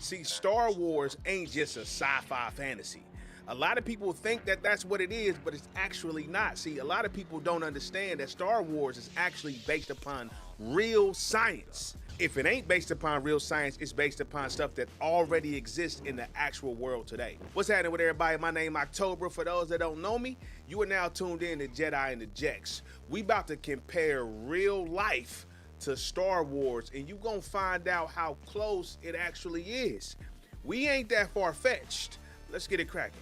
See, Star Wars ain't just a sci-fi fantasy. A lot of people think that that's what it is, but it's actually not. See, a lot of people don't understand that Star Wars is actually based upon real science. If it ain't based upon real science, it's based upon stuff that already exists in the actual world today. What's happening with everybody? My name is October. For those that don't know me, you are now tuned in to Jedi and the Jex. We about to compare real life to Star Wars, and you gonna find out how close it actually is. We ain't that far-fetched. Let's get it cracking.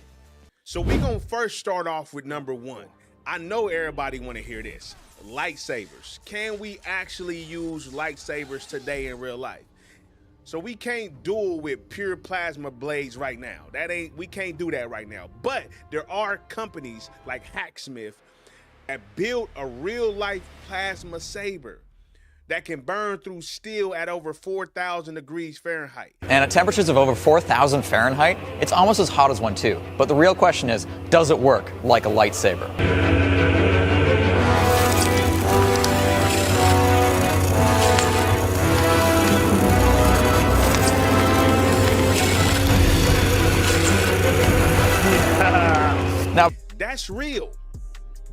So we gonna first start off with number one. I know everybody wanna hear this. Lightsabers. Can we actually use lightsabers today in real life? So we can't duel with pure plasma blades right now. We can't do that right now. But there are companies like Hacksmith that build a real life plasma saber that can burn through steel at over 4,000 degrees Fahrenheit. And at temperatures of over 4,000 Fahrenheit, it's almost as hot as one too. But the real question is, does it work like a lightsaber? Now, that's real.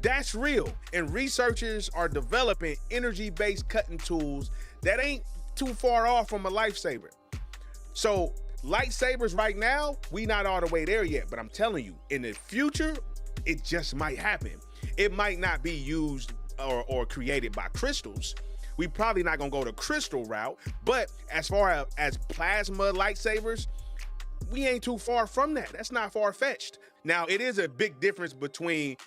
That's real. And researchers are developing energy-based cutting tools that ain't too far off from a lightsaber. So lightsabers right now, we not all the way there yet, but I'm telling you, in the future, it just might happen. It might not be used or created by crystals. We probably not gonna go the crystal route, but as far as plasma lightsabers, we ain't too far from that. That's not far-fetched. Now, it is a big difference between,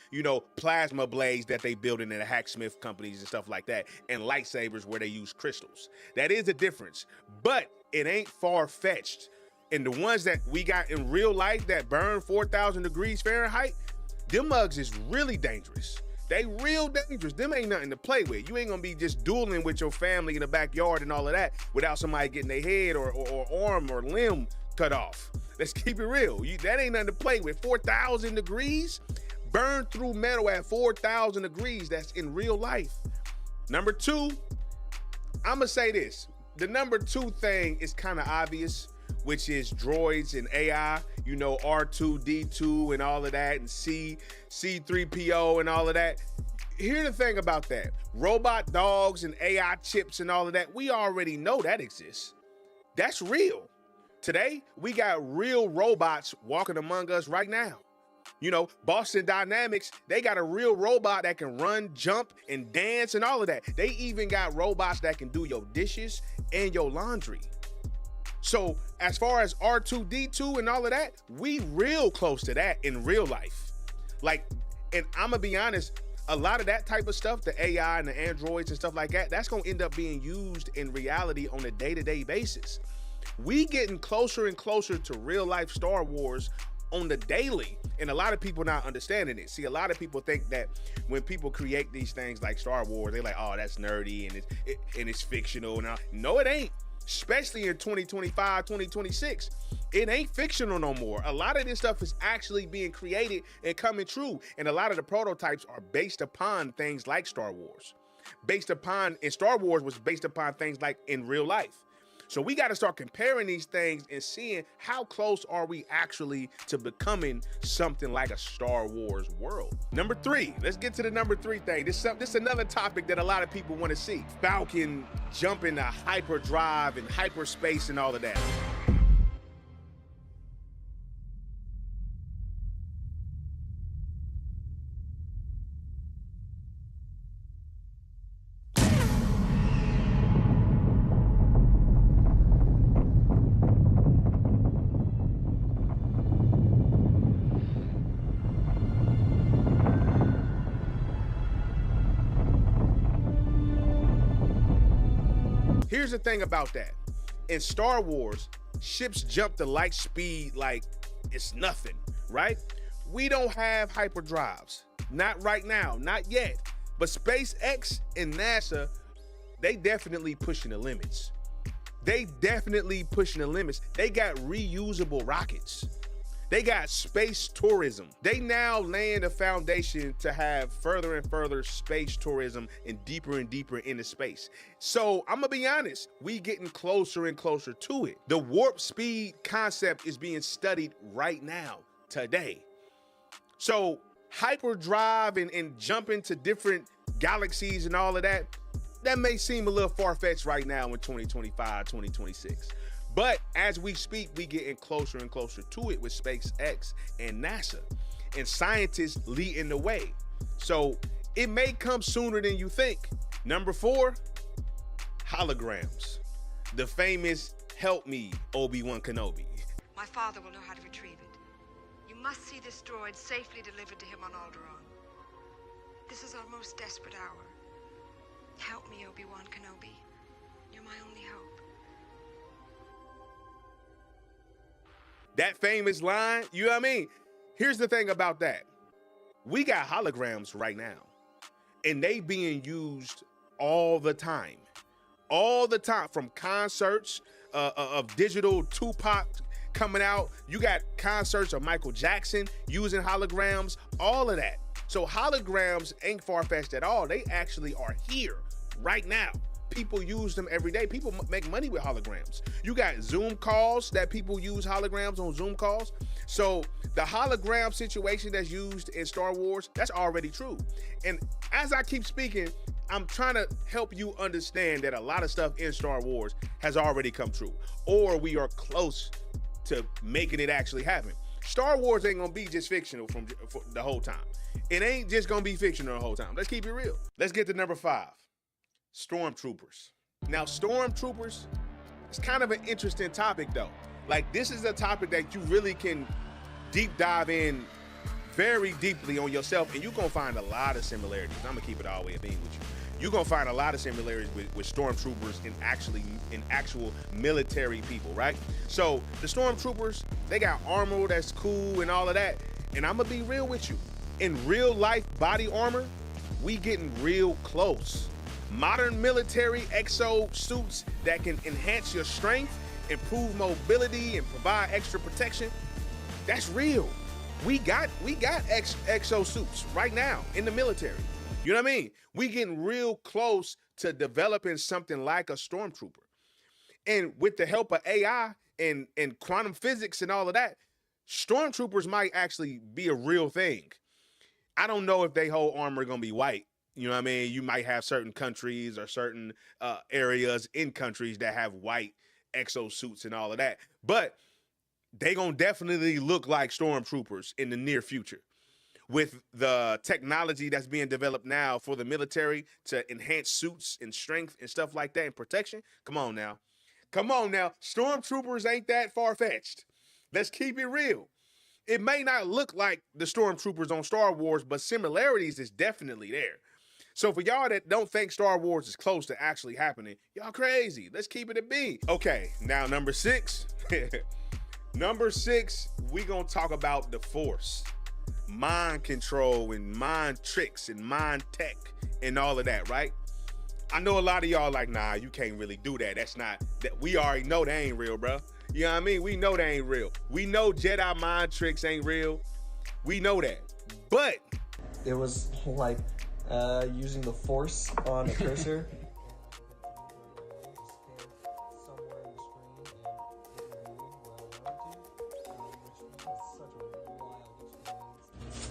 plasma blades that they build in the Hacksmith companies and stuff like that, and lightsabers where they use crystals. That is a difference, but it ain't far-fetched. And the ones that we got in real life that burn 4,000 degrees Fahrenheit, them mugs is really dangerous. They real dangerous. Them ain't nothing to play with. You ain't gonna be just dueling with your family in the backyard and all of that without somebody getting their head or arm or limb cut off. Let's keep it real. That ain't nothing to play with. 4,000 degrees, burn through metal at 4,000 degrees. That's in real life. Number two, I'm gonna say this. The number two thing is kind of obvious, which is droids and AI, R2-D2 and all of that, and C3PO and all of that. Here's the thing about that. Robot dogs and AI chips and all of that, we already know that exists. That's real. Today, we got real robots walking among us right now. Boston Dynamics, they got a real robot that can run, jump, and dance and all of that. They even got robots that can do your dishes and your laundry. So as far as R2-D2 and all of that, we real close to that in real life. And I'm gonna be honest, a lot of that type of stuff, the AI and the androids and stuff like that, that's gonna end up being used in reality on a day-to-day basis. We getting closer and closer to real life Star Wars on the daily, and a lot of people not understanding it. See, a lot of people think that when people create these things like Star Wars, they're like, oh, that's nerdy and it's fictional. No, it ain't. Especially in 2025, 2026, it ain't fictional no more. A lot of this stuff is actually being created and coming true, and a lot of the prototypes are based upon things like Star Wars. And Star Wars was based upon things like in real life. So we got to start comparing these things and seeing how close are we actually to becoming something like a Star Wars world. Number three, let's get to the number three thing. This is another topic that a lot of people want to see. Falcon jumping to hyperdrive and hyperspace and all of that. Here's the thing about that. In Star Wars, ships jump to light speed like it's nothing, right? We don't have hyperdrives. Not right now, not yet. But SpaceX and NASA, they definitely pushing the limits. They got reusable rockets. They got space tourism. They now laying a foundation to have further and further space tourism and deeper into space. So I'm gonna be honest, we getting closer and closer to it. The warp speed concept is being studied right now, today. So hyperdrive and jump into different galaxies and all of that, that may seem a little far-fetched right now in 2025, 2026. But as we speak, we getting closer and closer to it with SpaceX and NASA, and scientists leading the way. So it may come sooner than you think. Number 4, holograms. The famous "Help me, Obi-Wan Kenobi." My father will know how to retrieve it. You must see this droid safely delivered to him on Alderaan. This is our most desperate hour. Help me, Obi-Wan Kenobi. You're my only hope. That famous line, you know what I mean? Here's the thing about that. We got holograms right now, and they being used all the time. All the time, from concerts of digital Tupac coming out. You got concerts of Michael Jackson using holograms, all of that. So holograms ain't far-fetched at all. They actually are here right now. People use them every day. People make money with holograms. You got Zoom calls that people use holograms on Zoom calls. So the hologram situation that's used in Star Wars, that's already true. And as I keep speaking, I'm trying to help you understand that a lot of stuff in Star Wars has already come true, or we are close to making it actually happen. Star Wars ain't gonna be just fictional for the whole time. It ain't just gonna be fictional the whole time. Let's keep it real. Let's get to number 5. Stormtroopers. Now, stormtroopers, it's kind of an interesting topic though. Like, this is a topic that you really can deep dive in very deeply on yourself, and you're gonna find a lot of similarities. I'm gonna keep it all the way being with you. You're gonna find a lot of similarities with stormtroopers in actual military people, right? So the stormtroopers, they got armor that's cool and all of that. And I'm gonna be real with you. In real life body armor, we getting real close. Modern military exo suits that can enhance your strength, improve mobility, and provide extra protection, that's real. We got exo suits right now in the military. You know what I mean? We getting real close to developing something like a stormtrooper. And with the help of AI and quantum physics and all of that, stormtroopers might actually be a real thing. I don't know if they whole armor gonna be white. You know what I mean? You might have certain countries or certain areas in countries that have white exosuits and all of that. But they gonna definitely look like stormtroopers in the near future. With the technology that's being developed now for the military to enhance suits and strength and stuff like that and protection, come on now. Come on now. Stormtroopers ain't that far-fetched. Let's keep it real. It may not look like the stormtroopers on Star Wars, but similarities is definitely there. So for y'all that don't think Star Wars is close to actually happening, y'all crazy. Let's keep it a B. Okay, now number 6. Number 6, we gonna talk about the Force. Mind control and mind tricks and mind tech and all of that, right? I know a lot of y'all like, nah, you can't really do that. That's not, that we already know that ain't real, bro. You know what I mean? We know that ain't real. We know Jedi mind tricks ain't real. We know that. But it was like using the Force on a cursor.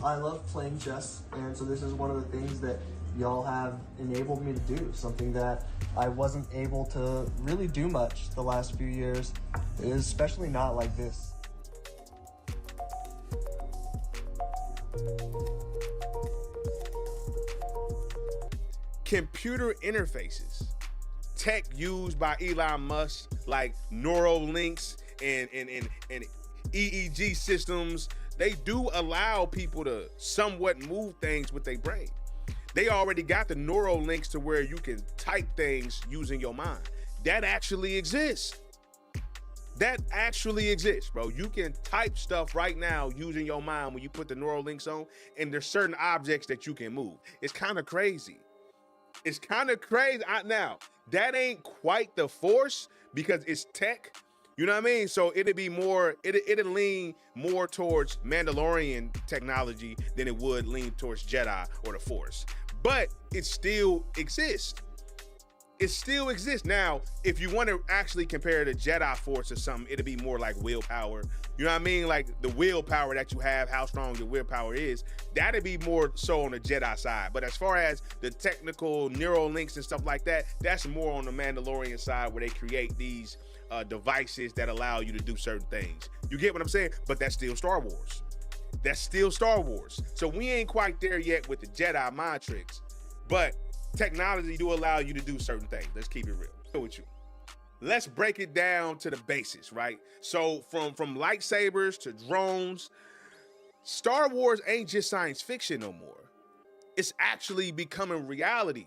I love playing chess, and so this is one of the things that y'all have enabled me to do, something that I wasn't able to really do much the last few years, especially not like this. Computer interfaces, tech used by Elon Musk, like Neuralinks and EEG systems, they do allow people to somewhat move things with their brain. They already got the Neuralinks to where you can type things using your mind. That actually exists. That actually exists, bro. You can type stuff right now using your mind when you put the Neuralinks on, and there's certain objects that you can move. It's kind of crazy. It's kind of crazy. Now, that ain't quite the Force because it's tech, You know what I mean? So it'd be more, it'd lean more towards Mandalorian technology than it would lean towards Jedi or the Force. But it still exists. It still exists. Now, if you want to actually compare the Jedi Force or something, it'd be more like willpower. You know what I mean? Like the willpower that you have, how strong your willpower is, that'd be more so on the Jedi side. But as far as the technical neural links and stuff like that, that's more on the Mandalorian side, where they create these devices that allow you to do certain things. You get what I'm saying? But that's still Star Wars. That's still Star Wars. So we ain't quite there yet with the Jedi mind tricks, but technology do allow you to do certain things. Let's keep it real with you. Let's break it down to the basics, right? So from lightsabers to drones, Star Wars ain't just science fiction no more. It's actually becoming reality.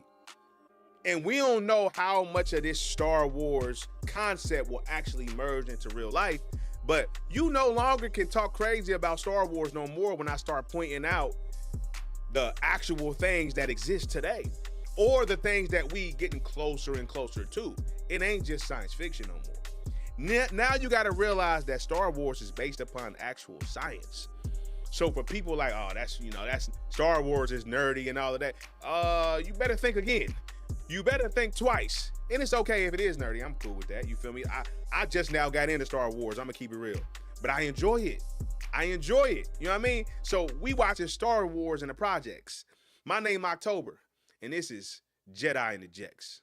And we don't know how much of this Star Wars concept will actually merge into real life, but you no longer can talk crazy about Star Wars no more when I start pointing out the actual things that exist today, or the things that we getting closer and closer to. It ain't just science fiction no more. Now you got to realize that Star Wars is based upon actual science. So for people like, oh, that's Star Wars is nerdy and all of that, you better think again. You better think twice. And it's okay if it is nerdy. I'm cool with that. You feel me? I just now got into Star Wars. I'm gonna keep it real. But I enjoy it. I enjoy it. You know what I mean? So we watching Star Wars in the projects. My name October, and this is Jedi and the Jecks.